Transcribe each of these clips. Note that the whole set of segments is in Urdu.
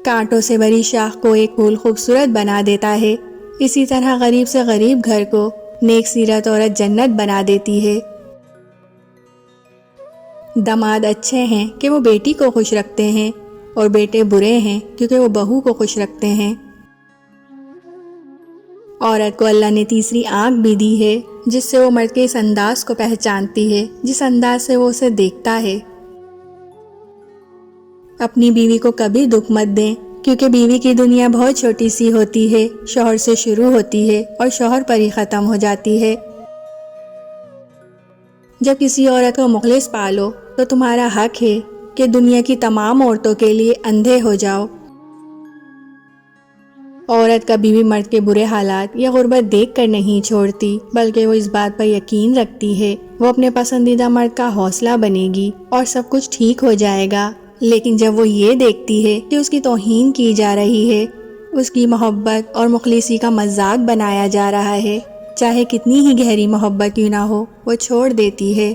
کانٹوں سے بھری شاخ کو ایک پھول خوبصورت بنا دیتا ہے، اسی طرح غریب سے غریب گھر کو نیک سیرت عورت جنت بنا دیتی ہے۔ داماد اچھے ہیں کہ وہ بیٹی کو خوش رکھتے ہیں، اور بیٹے برے ہیں کیونکہ وہ بہو کو خوش رکھتے ہیں۔ عورت کو اللہ نے تیسری آنکھ بھی دی ہے، جس سے وہ مرد کے اس انداز کو پہچانتی ہے جس انداز سے وہ اسے دیکھتا ہے۔ اپنی بیوی کو کبھی دکھ مت دیں، کیونکہ بیوی کی دنیا بہت چھوٹی سی ہوتی ہے، شوہر سے شروع ہوتی ہے اور شوہر پر ہی ختم ہو جاتی ہے۔ جب کسی عورت کو مخلص پالو تو تمہارا حق ہے کہ دنیا کی تمام عورتوں کے لیے اندھے ہو جاؤ۔ عورت کبھی بھی مرد کے برے حالات یا غربت دیکھ کر نہیں چھوڑتی، بلکہ وہ اس بات پر یقین رکھتی ہے وہ اپنے پسندیدہ مرد کا حوصلہ بنے گی اور سب کچھ ٹھیک ہو جائے گا۔ لیکن جب وہ یہ دیکھتی ہے کہ اس کی توہین کی جا رہی ہے، اس کی محبت اور مخلصی کا مذاق بنایا جا رہا ہے، چاہے کتنی ہی گہری محبت کیوں نہ ہو، وہ چھوڑ دیتی ہے۔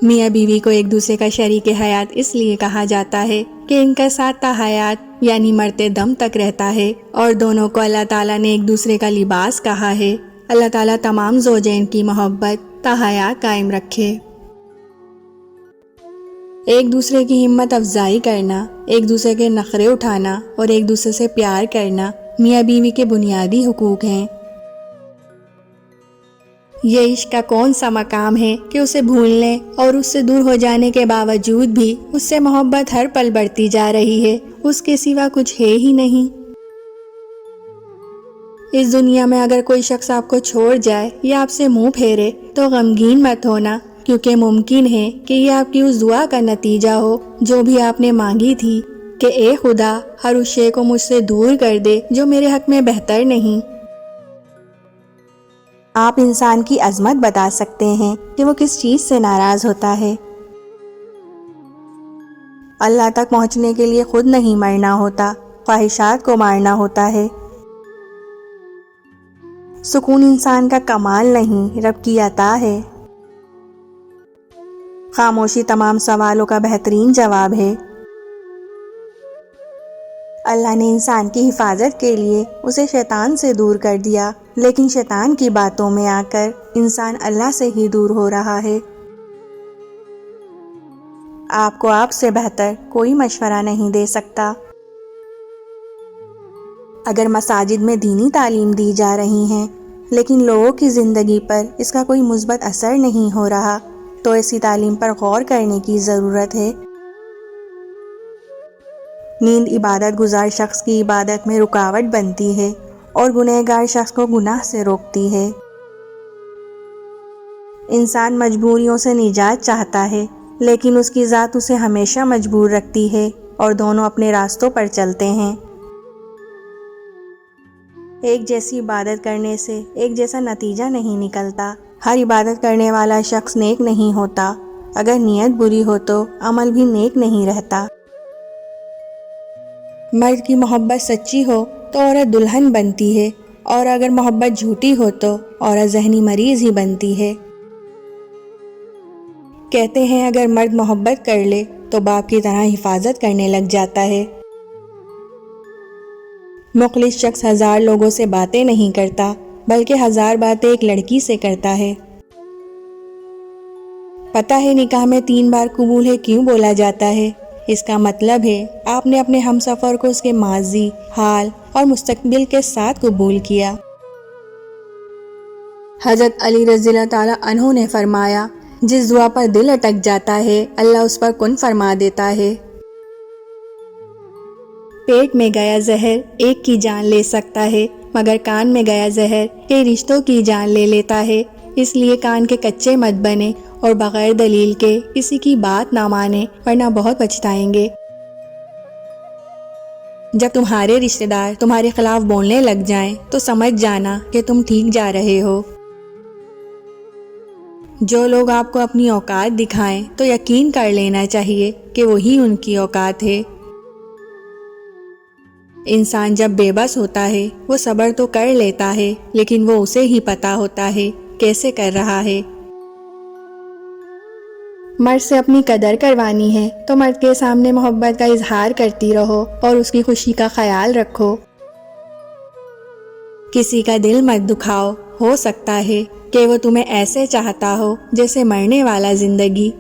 میاں بیوی کو ایک دوسرے کا شریک حیات اس لیے کہا جاتا ہے کہ ان کا ساتھ تا حیات یعنی مرتے دم تک رہتا ہے، اور دونوں کو اللہ تعالیٰ نے ایک دوسرے کا لباس کہا ہے۔ اللہ تعالیٰ تمام زوجین کی محبت تا حیات قائم رکھے۔ ایک دوسرے کی ہمت افزائی کرنا، ایک دوسرے کے نخرے اٹھانا اور ایک دوسرے سے پیار کرنا میاں بیوی کے بنیادی حقوق ہیں۔ یہ عشق کا کون سا مقام ہے کہ اسے بھولنے اور اس سے دور ہو جانے کے باوجود بھی اس سے محبت ہر پل بڑھتی جا رہی ہے، اس کے سوا کچھ ہے ہی نہیں۔ اس دنیا میں اگر کوئی شخص آپ کو چھوڑ جائے یا آپ سے منہ پھیرے تو غمگین مت ہونا، کیونکہ ممکن ہے کہ یہ آپ کی اس دعا کا نتیجہ ہو جو بھی آپ نے مانگی تھی کہ اے خدا ہر اس شے کو مجھ سے دور کر دے جو میرے حق میں بہتر نہیں۔ آپ انسان کی عظمت بتا سکتے ہیں کہ وہ کس چیز سے ناراض ہوتا ہے۔ اللہ تک پہنچنے کے لیے خود نہیں مرنا ہوتا، خواہشات کو مارنا ہوتا ہے۔ سکون انسان کا کمال نہیں، رب کی عطا ہے۔ خاموشی تمام سوالوں کا بہترین جواب ہے۔ اللہ نے انسان کی حفاظت کے لیے اسے شیطان سے دور کر دیا، لیکن شیطان کی باتوں میں آ کر انسان اللہ سے ہی دور ہو رہا ہے۔ آپ کو آپ سے بہتر کوئی مشورہ نہیں دے سکتا۔ اگر مساجد میں دینی تعلیم دی جا رہی ہیں لیکن لوگوں کی زندگی پر اس کا کوئی مثبت اثر نہیں ہو رہا تو ایسی تعلیم پر غور کرنے کی ضرورت ہے۔ نیند عبادت گزار شخص کی عبادت میں رکاوٹ بنتی ہے اور گنہگار شخص کو گناہ سے روکتی ہے۔ انسان مجبوریوں سے نجات چاہتا ہے لیکن اس کی ذات اسے ہمیشہ مجبور رکھتی ہے اور دونوں اپنے راستوں پر چلتے ہیں۔ ایک جیسی عبادت کرنے سے ایک جیسا نتیجہ نہیں نکلتا۔ ہر عبادت کرنے والا شخص نیک نہیں ہوتا، اگر نیت بری ہو تو عمل بھی نیک نہیں رہتا۔ مرد کی محبت سچی ہو تو عورت دلہن بنتی ہے، اور اگر محبت جھوٹی ہو تو عورت ذہنی مریض ہی بنتی ہے۔ کہتے ہیں اگر مرد محبت کر لے تو باپ کی طرح حفاظت کرنے لگ جاتا ہے۔ مخلص شخص 1000 لوگوں سے باتیں نہیں کرتا بلکہ 1000 باتیں ایک لڑکی سے کرتا ہے۔ پتہ ہے نکاح میں 3 بار قبول ہے کیوں بولا جاتا ہے؟ اس کا مطلب ہے آپ نے اپنے ہمسفر کو اس کے ماضی، حال اور مستقبل کے ساتھ قبول کیا۔ حضرت علی رضی اللہ تعالیٰ عنہ نے فرمایا، جس دعا پر دل اٹک جاتا ہے اللہ اس پر کن فرما دیتا ہے۔ پیٹ میں گیا زہر ایک کی جان لے سکتا ہے، مگر کان میں گیا زہر کئی رشتوں کی جان لے لیتا ہے۔ اس لیے کان کے کچے مت بنے اور بغیر دلیل کے کسی کی بات نہ مانے، ورنہ بہت پچھتائیں گے۔ جب تمہارے رشتہ دار تمہارے خلاف بولنے لگ جائیں تو سمجھ جانا کہ تم ٹھیک جا رہے ہو۔ جو لوگ آپ کو اپنی اوقات دکھائیں تو یقین کر لینا چاہیے کہ وہی ان کی اوقات ہے۔ انسان جب بے بس ہوتا ہے وہ صبر تو کر لیتا ہے، لیکن وہ اسے ہی پتہ ہوتا ہے کیسے کر رہا ہے۔ مرد سے اپنی قدر کروانی ہے تو مرد کے سامنے محبت کا اظہار کرتی رہو اور اس کی خوشی کا خیال رکھو۔ کسی کا دل مت دکھاؤ، ہو سکتا ہے کہ وہ تمہیں ایسے چاہتا ہو جیسے مرنے والا زندگی